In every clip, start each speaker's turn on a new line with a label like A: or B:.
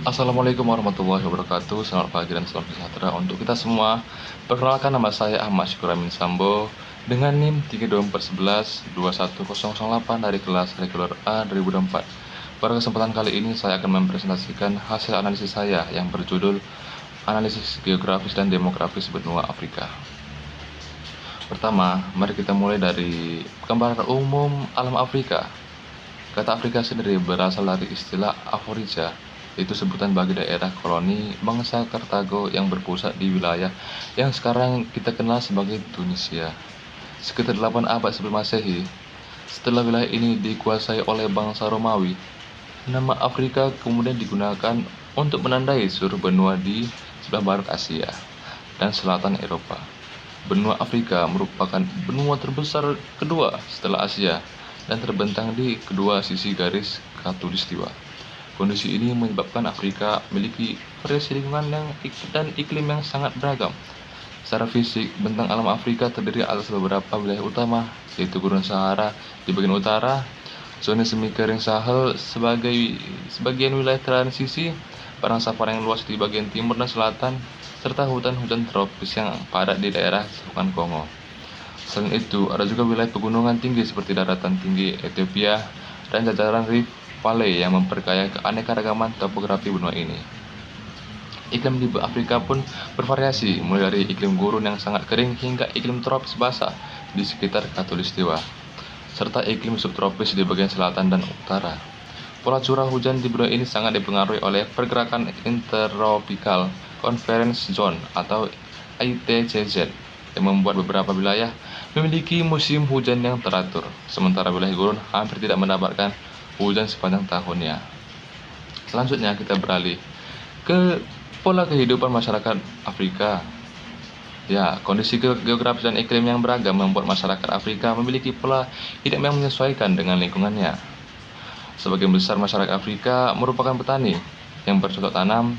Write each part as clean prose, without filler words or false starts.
A: Assalamualaikum warahmatullahi wabarakatuh. Selamat pagi dan salam sejahtera untuk kita semua. Perkenalkan, nama saya Ahmad Syukuramin Sambo dengan NIM 32411-21008 dari kelas reguler A 2024. Pada kesempatan kali ini saya akan mempresentasikan hasil analisis saya yang berjudul Analisis Geografis dan Demografis Benua Afrika. Pertama, mari kita mulai dari gambaran umum alam Afrika. Kata Afrika sendiri berasal dari istilah Aforija, yaitu sebutan bagi daerah koloni bangsa Kartago yang berpusat di wilayah yang sekarang kita kenal sebagai Tunisia. Sekitar 8 abad sebelum Masehi, setelah wilayah ini dikuasai oleh bangsa Romawi, nama Afrika kemudian digunakan untuk menandai seluruh benua di sebelah barat Asia dan selatan Eropa. Benua Afrika merupakan benua terbesar kedua setelah Asia dan terbentang di kedua sisi garis khatulistiwa. Kondisi ini menyebabkan Afrika memiliki variasi lingkungan dan iklim yang sangat beragam. Secara fisik, bentang alam Afrika terdiri atas beberapa wilayah utama, yaitu Gurun Sahara di bagian utara, zona semi kering Sahel sebagian wilayah transisi, padang savana yang luas di bagian timur dan selatan, serta hutan-hutan tropis yang padat di daerah Sultan Kongo. Selain itu, ada juga wilayah pegunungan tinggi seperti daratan tinggi Ethiopia dan jajaran Rift Valley yang memperkaya keanekaragaman topografi benua ini. Iklim di Afrika pun bervariasi, mulai dari iklim gurun yang sangat kering hingga iklim tropis basah di sekitar khatulistiwa, serta iklim subtropis di bagian selatan dan utara. Pola curah hujan di benua ini sangat dipengaruhi oleh pergerakan Intertropical Convergence Zone atau ITCZ yang membuat beberapa wilayah memiliki musim hujan yang teratur, sementara wilayah gurun hampir tidak mendapatkan hujan sepanjang tahunnya. Selanjutnya kita beralih ke pola kehidupan masyarakat Afrika. Ya, kondisi geografis dan iklim yang beragam membuat masyarakat Afrika memiliki pola hidup yang menyesuaikan dengan lingkungannya. Sebagian besar masyarakat Afrika merupakan petani yang bercocok tanam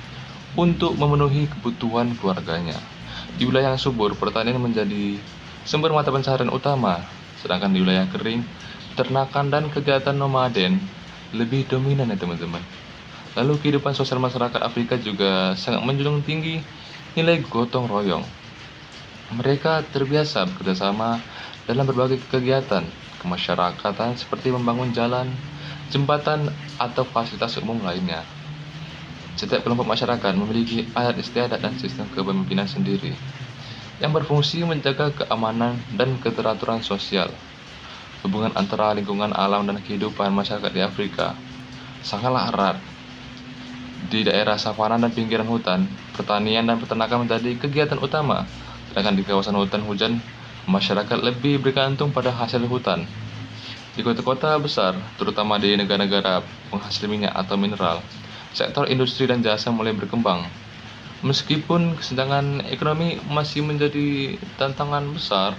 A: untuk memenuhi kebutuhan keluarganya. Di wilayah yang subur, pertanian menjadi sumber mata pencaharian utama, sedangkan di wilayah kering, peternakan dan kegiatan nomaden lebih dominan ya teman-teman. Lalu kehidupan sosial masyarakat Afrika juga sangat menjunjung tinggi nilai gotong royong. Mereka terbiasa bekerjasama dalam berbagai kegiatan kemasyarakatan seperti membangun jalan, jembatan, atau fasilitas umum lainnya. Setiap kelompok masyarakat memiliki adat istiadat dan sistem kepemimpinan sendiri yang berfungsi menjaga keamanan dan keteraturan sosial. Hubungan antara lingkungan alam dan kehidupan masyarakat di Afrika sangatlah erat. Di daerah savana dan pinggiran hutan, pertanian dan peternakan menjadi kegiatan utama, sedangkan di kawasan hutan hujan, masyarakat lebih bergantung pada hasil hutan. Di kota-kota besar, terutama di negara-negara penghasil minyak atau mineral, sektor industri dan jasa mulai berkembang. Meskipun kesenjangan ekonomi masih menjadi tantangan besar,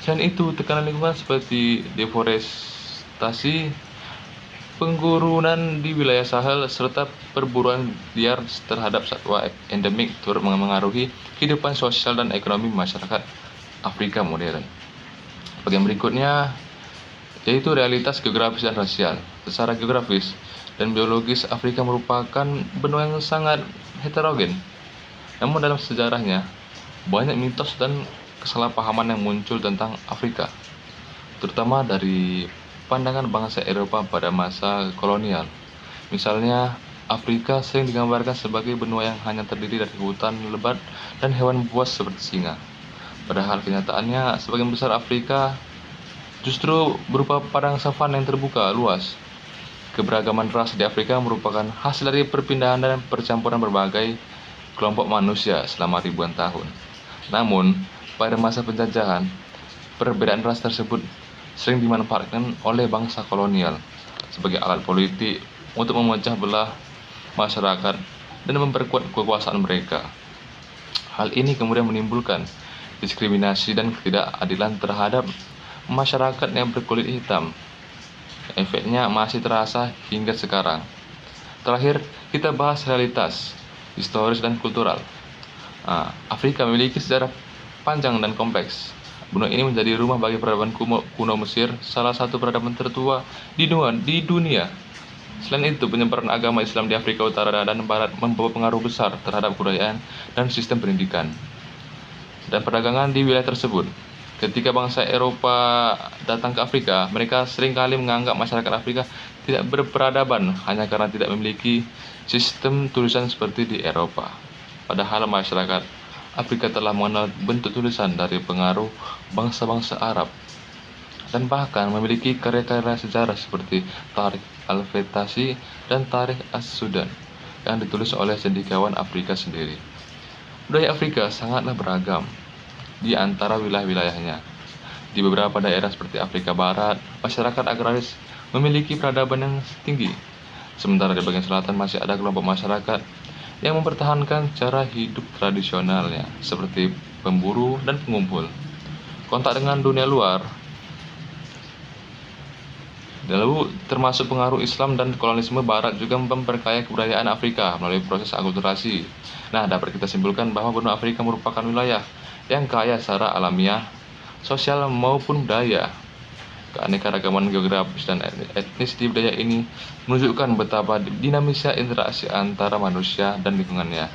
A: selain itu tekanan lingkungan seperti deforestasi, penggurunan di wilayah Sahel, serta perburuan liar terhadap satwa endemik turut mengaruhi kehidupan sosial dan ekonomi masyarakat Afrika modern. Bagian berikutnya yaitu realitas geografis dan rasial. Secara geografis dan biologis, Afrika merupakan benua yang sangat heterogen. Namun dalam sejarahnya, banyak mitos dan kesalahpahaman yang muncul tentang Afrika, terutama dari pandangan bangsa Eropa pada masa kolonial. Misalnya, Afrika sering digambarkan sebagai benua yang hanya terdiri dari hutan lebat dan hewan buas seperti singa. Padahal kenyataannya, sebagian besar Afrika justru berupa padang savana yang terbuka luas. Keberagaman ras di Afrika merupakan hasil dari perpindahan dan percampuran berbagai kelompok manusia selama ribuan tahun. Namun, pada masa penjajahan, perbedaan ras tersebut sering dimanfaatkan oleh bangsa kolonial sebagai alat politik untuk memecah belah masyarakat dan memperkuat kekuasaan mereka. Hal ini kemudian menimbulkan diskriminasi dan ketidakadilan terhadap masyarakat yang berkulit hitam. Efeknya masih terasa hingga sekarang. Terakhir, kita bahas realitas historis dan kultural. Afrika memiliki sejarah panjang dan kompleks. Benua ini menjadi rumah bagi peradaban kuno Mesir, salah satu peradaban tertua di dunia. Selain itu, penyebaran agama Islam di Afrika Utara dan Barat membawa pengaruh besar terhadap kebudayaan dan sistem pendidikan dan perdagangan di wilayah tersebut. Ketika bangsa Eropa datang ke Afrika, mereka seringkali menganggap masyarakat Afrika tidak berperadaban hanya karena tidak memiliki sistem tulisan seperti di Eropa. Padahal masyarakat Afrika telah mengenal bentuk tulisan dari pengaruh bangsa-bangsa Arab dan bahkan memiliki karya-karya sejarah seperti Tarikh Al-Fetasi dan Tarikh As-Sudan yang ditulis oleh cendekiawan Afrika sendiri. Budaya Afrika sangatlah beragam di antara wilayah-wilayahnya. Di beberapa daerah seperti Afrika Barat, masyarakat agraris memiliki peradaban yang tinggi, sementara di bagian selatan masih ada kelompok masyarakat yang mempertahankan cara hidup tradisionalnya, seperti pemburu dan pengumpul. Kontak dengan dunia luar, lalu termasuk pengaruh Islam dan kolonialisme Barat juga memperkaya kebudayaan Afrika melalui proses akulturasi. Nah, dapat kita simpulkan bahwa benua Afrika merupakan wilayah yang kaya secara alamiah, sosial maupun budaya. Keanekaragaman geografis dan etnis di budaya ini menunjukkan betapa dinamisnya interaksi antara manusia dan lingkungannya.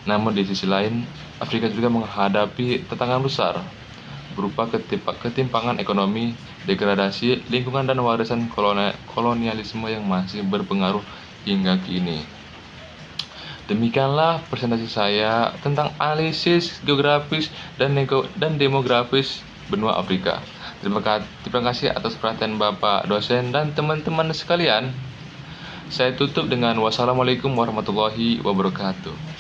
A: Namun di sisi lain, Afrika juga menghadapi tantangan besar berupa ketimpangan ekonomi, degradasi lingkungan, dan warisan kolonialisme yang masih berpengaruh hingga kini. Demikianlah presentasi saya tentang analisis geografis dan demografis benua Afrika. Terima kasih atas perhatian Bapak dosen dan teman-teman sekalian. Saya tutup dengan wassalamualaikum warahmatullahi wabarakatuh.